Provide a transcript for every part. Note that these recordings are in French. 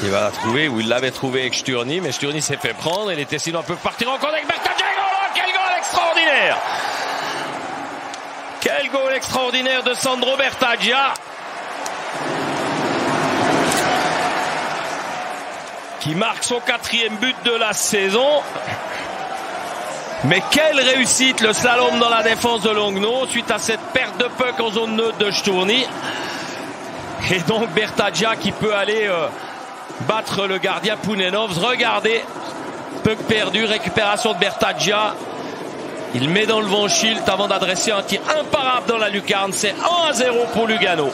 Il va la trouver où il l'avait trouvé avec Sturny, mais Sturny s'est fait prendre et les Tessinois peuvent partir en contre avec Bertaggia. Quel goal extraordinaire! Quel goal extraordinaire de Sandro Bertaggia, qui marque son 4e but de la saison. Mais quelle réussite, le slalom dans la défense de Longno suite à cette perte de puck en zone neutre de Sturny. Et donc Bertaggia qui peut aller battre le gardien Pounenovs. Regardez, puck perdu, récupération de Bertaggia. Il met dans le vent Schilt avant d'adresser un tir imparable dans la lucarne. C'est 1-0 pour Lugano.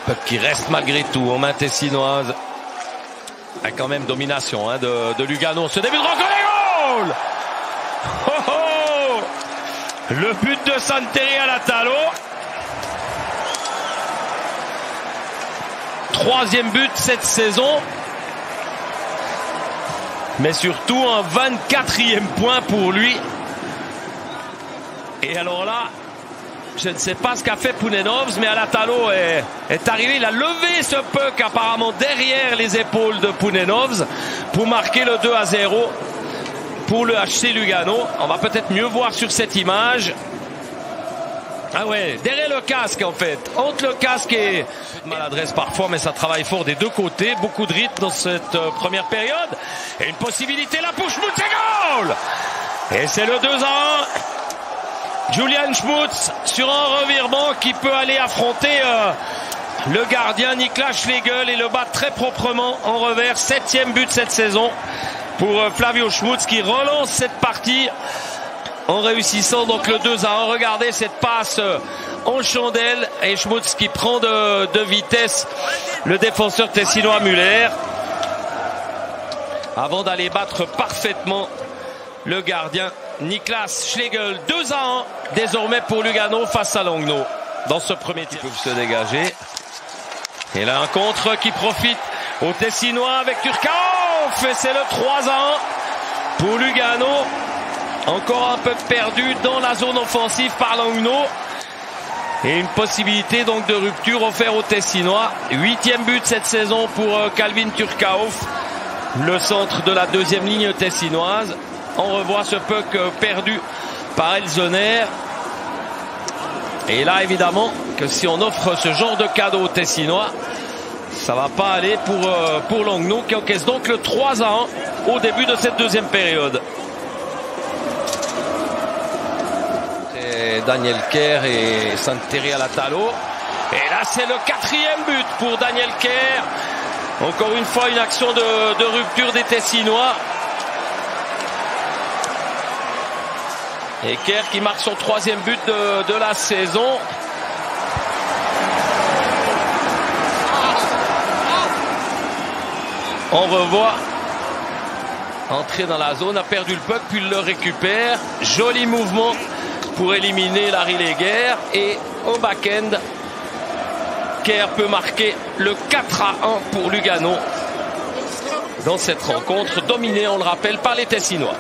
Puck qui reste malgré tout en main tessinoise. A quand même domination de Lugano. Ce début de rencontre, les goals! Oh oh! Le but de Santeri à la Talo. 3e but cette saison. Mais surtout un 24e point pour lui. Et alors là, je ne sais pas ce qu'a fait Pounenovs, mais Alatalo est arrivé. Il a levé ce puck apparemment derrière les épaules de Pounenovs pour marquer le 2-0 pour le HC Lugano. On va peut-être mieux voir sur cette image. Ah ouais, derrière le casque en fait. Entre le casque et maladresse parfois, mais ça travaille fort des deux côtés. Beaucoup de rythme dans cette première période. Et une possibilité là pour Schmutz, et goal! Et c'est le 2-1. Julian Schmutz sur un revirement qui peut aller affronter le gardien Niklas Schlegel et le battre très proprement en revers. 7e but cette saison pour Flavio Schmutz qui relance cette partie en réussissant donc le 2-1. Regardez cette passe en chandelle et Schmutz qui prend de vitesse le défenseur tessinois Müller avant d'aller battre parfaitement le gardien Niklas Schlegel. 2-1 désormais pour Lugano face à Longno. Dans ce premier tir, ils peuvent se dégager. Et là un contre qui profite aux Tessinois avec Turcauf. Et c'est le 3-1 pour Lugano. Encore un peu perdu dans la zone offensive par Longno. Et une possibilité donc de rupture offerte aux Tessinois. 8e but cette saison pour Calvin Turcauf, le centre de la 2e ligne tessinoise. On revoit ce puck perdu par Elzoner. Et là, évidemment, que si on offre ce genre de cadeau aux Tessinois, ça va pas aller pour Longno qui encaisse donc le 3-1 au début de cette 2e période. C'est Daniel Kerr et Santeri à la Talo. Et là, c'est le 4e but pour Daniel Kerr. Encore une fois, une action de rupture des Tessinois. Et Kerr qui marque son 3e but de la saison. On revoit entrer dans la zone, a perdu le puck, puis il le récupère. Joli mouvement pour éliminer Larry Leger. Et au back-end, Kerr peut marquer le 4-1 pour Lugano dans cette rencontre dominée, on le rappelle, par les Tessinois.